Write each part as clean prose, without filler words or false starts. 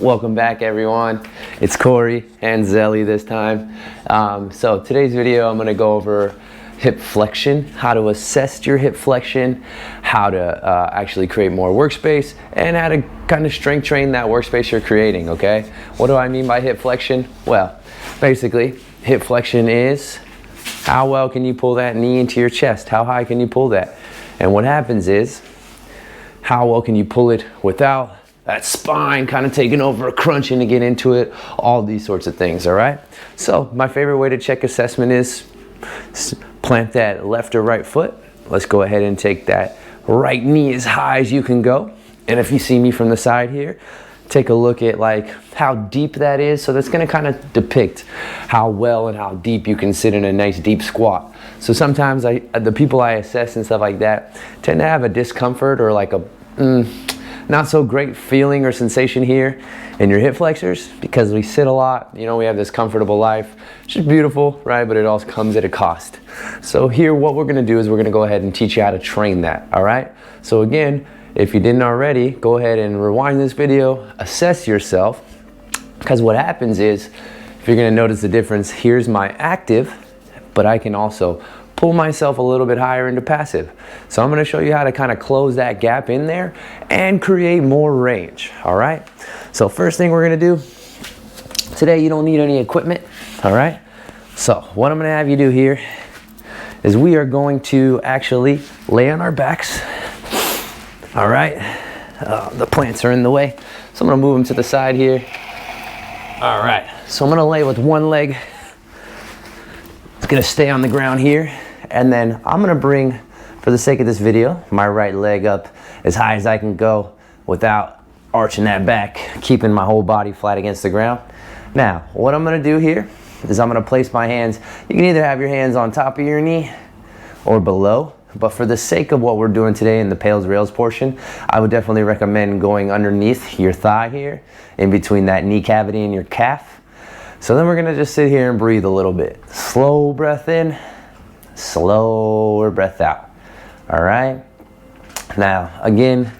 Welcome back, everyone. It's Corey and Zelly this time. So today's video, I'm going to go over hip flexion, how to assess your hip flexion, how to actually create more workspace, and how to kind of strength train that workspace you're creating, okay? What do I mean by hip flexion? Well, basically, hip flexion is how well can you pull that knee into your chest? How high can you pull that? And what happens is, how well can you pull it without that spine kind of taking over, crunching to get into it, all these sorts of things, all right? So my favorite way to check assessment is plant that left or right foot. Let's go ahead and take that right knee as high as you can go. And if you see me from the side here, take a look at like how deep that is. So that's gonna kind of depict how well and how deep you can sit in a nice deep squat. So sometimes the people I assess and stuff like that tend to have a discomfort or like a not so great feeling or sensation here in your hip flexors because we sit a lot. You know, we have this comfortable life, which is beautiful, right? But it also comes at a cost. So here, what we're gonna do is we're gonna go ahead and teach you how to train that, all right? So again, if you didn't already, go ahead and rewind this video, assess yourself, because what happens is, if you're gonna notice the difference, here's my active, but I can also pull myself a little bit higher into passive. So I'm gonna show you how to kind of close that gap in there and create more range, all right? So first thing we're gonna do, today you don't need any equipment, all right? So what I'm gonna have you do here is we are going to actually lay on our backs, all right? The plants are in the way, so I'm gonna move them to the side here. All right, so I'm gonna lay with one leg. It's gonna stay on the ground here. And then I'm gonna bring, for the sake of this video, my right leg up as high as I can go without arching that back, keeping my whole body flat against the ground. Now, what I'm gonna do here is I'm gonna place my hands, you can either have your hands on top of your knee or below, but for the sake of what we're doing today in the pails rails portion, I would definitely recommend going underneath your thigh here, in between that knee cavity and your calf. So then we're gonna just sit here and breathe a little bit. Slow breath in, slower breath out. All right. Now, again,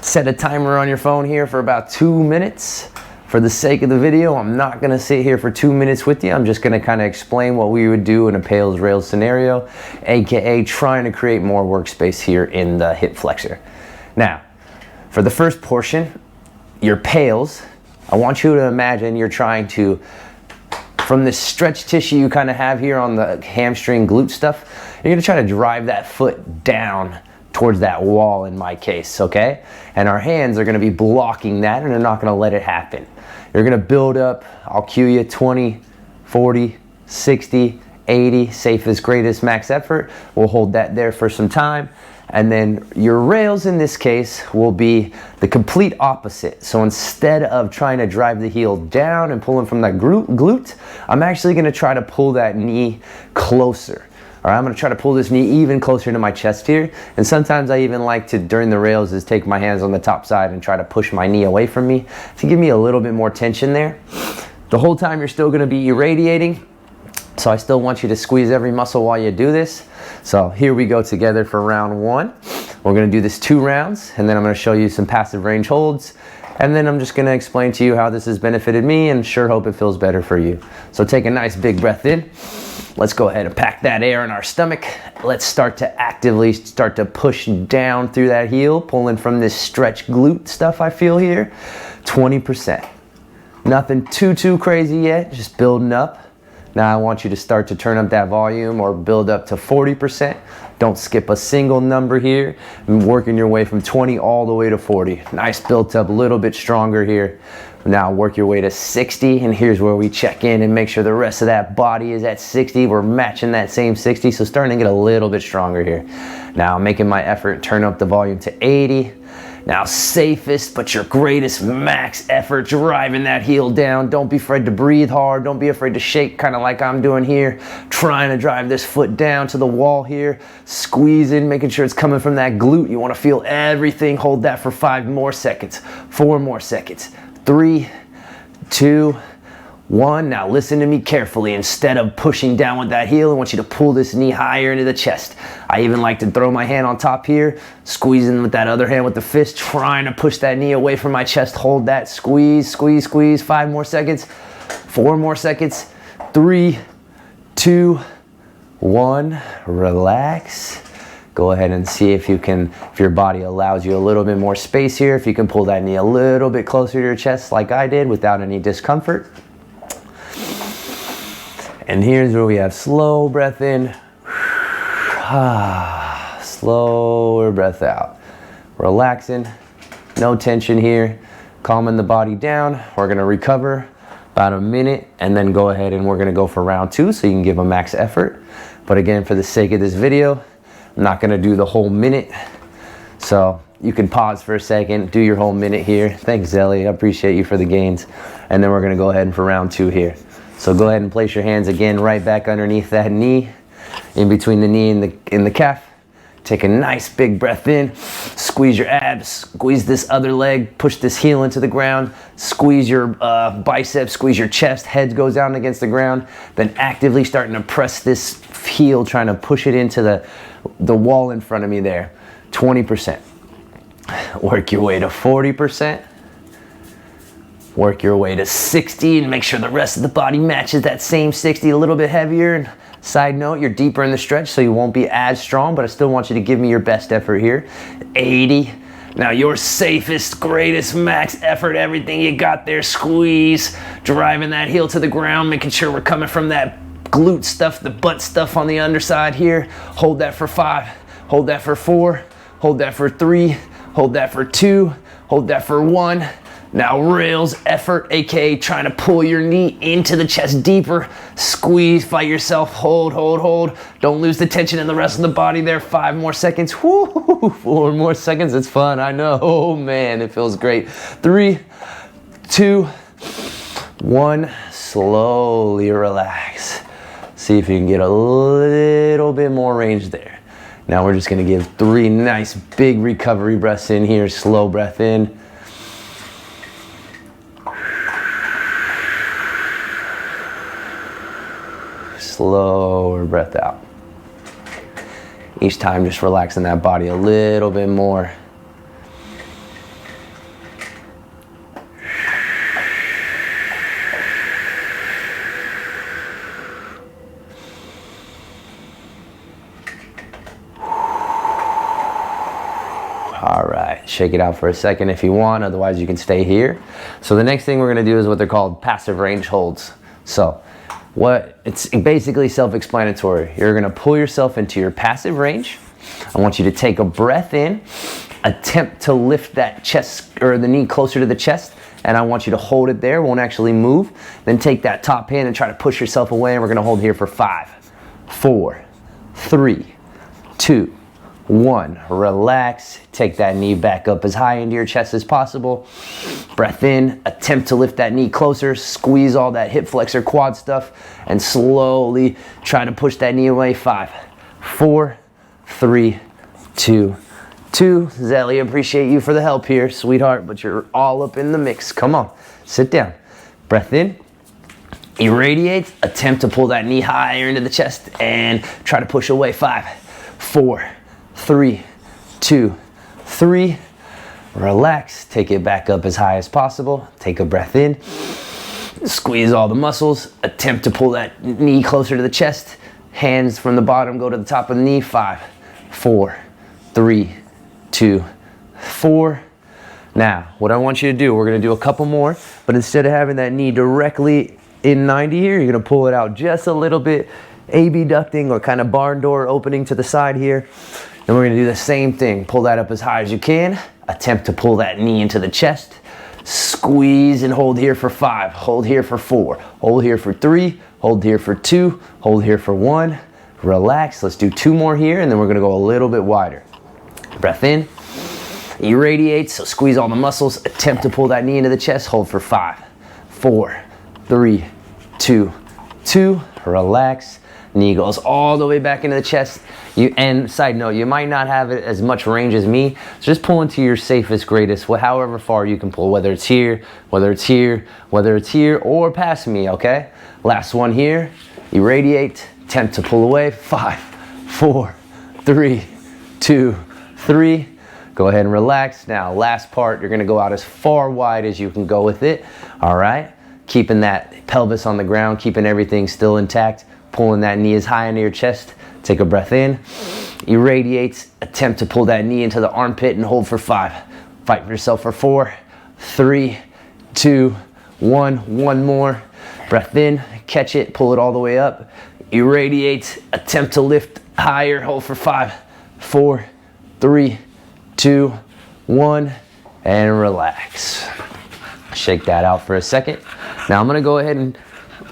set a timer on your phone here for about 2 minutes. For the sake of the video, I'm not gonna sit here for 2 minutes with you. I'm just gonna kind of explain what we would do in a pails rails scenario, AKA trying to create more workspace here in the hip flexor. Now, for the first portion, your pails, I want you to imagine you're trying to, from this stretch tissue you kind of have here on the hamstring glute stuff, you're gonna try to drive that foot down towards that wall in my case, okay? And our hands are gonna be blocking that and they're not gonna let it happen. You're gonna build up, I'll cue you 20, 40, 60, 80, safest, greatest, max effort. We'll hold that there for some time. And then your rails in this case will be the complete opposite. So instead of trying to drive the heel down and pulling from that glute, I'm actually gonna try to pull that knee closer. All right, I'm gonna try to pull this knee even closer to my chest here. And sometimes I even like to, during the rails, is take my hands on the top side and try to push my knee away from me to give me a little bit more tension there. The whole time you're still gonna be irradiating. So I still want you to squeeze every muscle while you do this. So here we go together for round one. We're gonna do this 2 rounds, and then I'm gonna show you some passive range holds. And then I'm just gonna explain to you how this has benefited me and sure hope it feels better for you. So take a nice big breath in. Let's go ahead and pack that air in our stomach. Let's start to actively start to push down through that heel, pulling from this stretch glute stuff I feel here. 20%. Nothing too crazy yet, just building up. Now I want you to start to turn up that volume or build up to 40%. Don't skip a single number here. And working your way from 20 all the way to 40. Nice built up, a little bit stronger here. Now work your way to 60, and here's where we check in and make sure the rest of that body is at 60. We're matching that same 60, so starting to get a little bit stronger here. Now I'm making my effort, turn up the volume to 80. Now safest but your greatest max effort, driving that heel down. Don't be afraid to breathe hard. Don't be afraid to shake, kind of like I'm doing here. Trying to drive this foot down to the wall here. Squeezing, making sure it's coming from that glute. You want to feel everything. Hold that for 5 more seconds, 4 more seconds, 3, 2, 1. Now listen to me carefully. Instead of pushing down with that heel, I want you to pull this knee higher into the chest. I even like to throw my hand on top here, squeezing with that other hand with the fist, trying to push that knee away from my chest. Hold that, squeeze, squeeze, squeeze. 5 more seconds, 4 more seconds, 3, 2, 1. Relax. Go ahead and see if you can, if your body allows you a little bit more space here, if you can pull that knee a little bit closer to your chest like I did without any discomfort. And here's where we have slow breath in, slower breath out. Relaxing, no tension here, calming the body down. We're gonna recover about a minute and then go ahead and we're gonna go for round 2 so you can give a max effort. But again, for the sake of this video, I'm not gonna do the whole minute. So you can pause for a second, do your whole minute here. Thanks, Zelly, I appreciate you for the gains. And then we're gonna go ahead and for round 2 here. So go ahead and place your hands again right back underneath that knee, in between the knee and the calf. Take a nice big breath in, squeeze your abs, squeeze this other leg, push this heel into the ground, squeeze your biceps, squeeze your chest, head goes down against the ground, then actively starting to press this heel, trying to push it into the wall in front of me there. 20%. Work your way to 40%. Work your way to 60 and make sure the rest of the body matches that same 60, a little bit heavier. And side note, you're deeper in the stretch, so you won't be as strong, but I still want you to give me your best effort here. 80. Now your safest, greatest, max effort, everything you got there. Squeeze, driving that heel to the ground, making sure we're coming from that glute stuff, the butt stuff on the underside here. Hold that for 5, hold that for 4, hold that for 3, hold that for 2, hold that for 1. Now rails effort, aka trying to pull your knee into the chest deeper. Squeeze, fight yourself, hold, hold, hold. Don't lose the tension in the rest of the body there. 5 more seconds, woo, 4 more seconds, it's fun, I know. Oh man, it feels great. 3, 2, 1, slowly relax. See if you can get a little bit more range there. Now we're just gonna give 3 nice big recovery breaths in here, slow breath in. Slower breath out. Each time just relaxing that body a little bit more. All right, shake it out for a second if you want, otherwise you can stay here. So the next thing we're gonna do is what they're called passive range holds. So it's basically self-explanatory. You're gonna pull yourself into your passive range. I want you to take a breath in, attempt to lift that chest or the knee closer to the chest, and I want you to hold it there, won't actually move. Then take that top hand and try to push yourself away, and we're gonna hold here for 5, 4, 3, 2, 1. Relax, take that knee back up as high into your chest as possible. Breath in, attempt to lift that knee closer, squeeze all that hip flexor quad stuff, and slowly try to push that knee away. 5, 4, 3, 2, 2. Zelly, appreciate you for the help here, sweetheart, but you're all up in the mix. Come on, sit down. Breath in, irradiate, attempt to pull that knee higher into the chest and try to push away. 5, 4, 3, 2, 3. Relax, take it back up as high as possible. Take a breath in, squeeze all the muscles, attempt to pull that knee closer to the chest. Hands from the bottom go to the top of the knee. 5, 4, 3, 2, 4. Now, what I want you to do, we're gonna do a couple more, but instead of having that knee directly in 90 here, you're gonna pull it out just a little bit, abducting or kind of barn door opening to the side here. Then we're gonna do the same thing. Pull that up as high as you can. Attempt to pull that knee into the chest. Squeeze and hold here for 5. Hold here for 4. Hold here for 3. Hold here for 2. Hold here for 1. Relax. Let's do 2 more here, and then we're gonna go a little bit wider. Breath in. Irradiate, so squeeze all the muscles. Attempt to pull that knee into the chest. Hold for 5, 4, 3, 2, 2. Relax. knee goes all the way back into the chest. And side note, you might not have it as much range as me, so just pull into your safest, greatest, however far you can pull, whether it's here, whether it's here, whether it's here, or past me, okay? Last one here, irradiate, attempt to pull away, 5, 4, 3, 2, 3. Go ahead and relax. Now, last part, you're gonna go out as far wide as you can go with it, all right? Keeping that pelvis on the ground, keeping everything still intact, pulling that knee as high into your chest. Take a breath in, irradiate, attempt to pull that knee into the armpit and hold for 5. Fight for yourself for 4, 3, 2, 1. One more. Breath in, catch it, pull it all the way up. Irradiate, attempt to lift higher, hold for 5, 4, 3, 2, 1, and relax. Shake that out for a second. Now I'm gonna go ahead and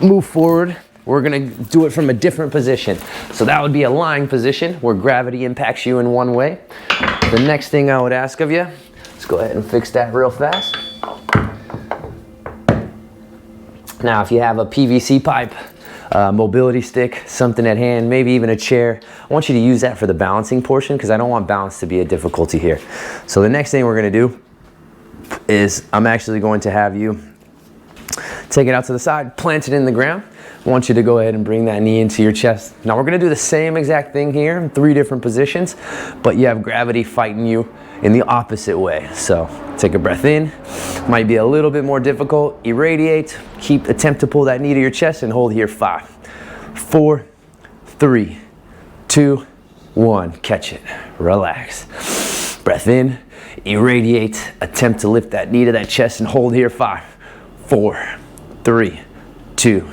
move forward. We're gonna do it from a different position. So that would be a lying position where gravity impacts you in one way. The next thing I would ask of you, let's go ahead and fix that real fast. Now, if you have a PVC pipe, mobility stick, something at hand, maybe even a chair, I want you to use that for the balancing portion because I don't want balance to be a difficulty here. So the next thing we're gonna do is I'm actually going to have you take it out to the side, plant it in the ground. I want you to go ahead and bring that knee into your chest. Now we're gonna do the same exact thing here in 3 different positions, but you have gravity fighting you in the opposite way. So take a breath in. Might be a little bit more difficult. Irradiate, attempt to pull that knee to your chest and hold here 5, 4, 3, 2, 1. Catch it, relax. Breath in, irradiate, attempt to lift that knee to that chest and hold here 5, 4, 3, 2,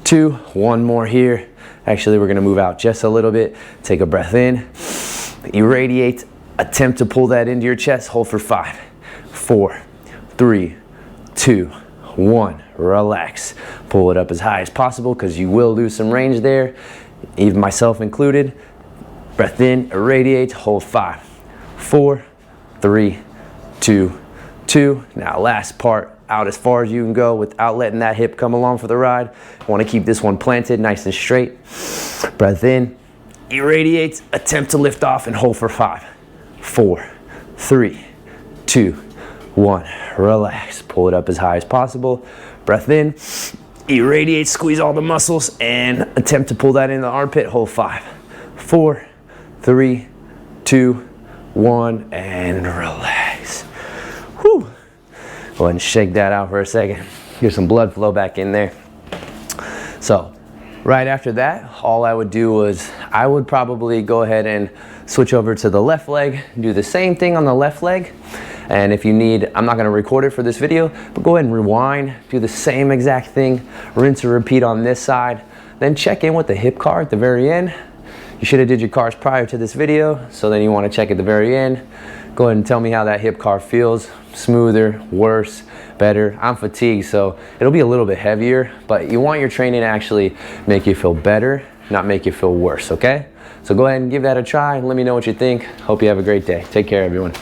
2. One more here. Actually, we're gonna move out just a little bit. Take a breath in, irradiate, attempt to pull that into your chest, hold for 5, 4, 3, 2, 1. Relax. Pull it up as high as possible because you will lose some range there, even myself included. Breath in, irradiate, hold 5, 4, 3, 2, 2. Now last part, out as far as you can go without letting that hip come along for the ride. I want to keep this one planted nice and straight. Breath in, irradiate, attempt to lift off and hold for 5, 4, 3, 2, 1. Relax. Pull it up as high as possible. Breath in, irradiate, squeeze all the muscles and attempt to pull that in the armpit. Hold 5, 4, 3, 2, 1, and relax. Whew. Go ahead and shake that out for a second. Get some blood flow back in there. So right after that, all I would do was I would probably go ahead and switch over to the left leg, do the same thing on the left leg. And if you need, I'm not gonna record it for this video, but go ahead and rewind, do the same exact thing, rinse and repeat on this side, then check in with the hip car at the very end. You should have did your cars prior to this video, so then you wanna check at the very end. Go ahead and tell me how that hip car feels. Smoother, worse, better. I'm fatigued, so it'll be a little bit heavier, but you want your training to actually make you feel better, not make you feel worse, okay? So go ahead and give that a try and let me know what you think. Hope you have a great day. Take care, everyone.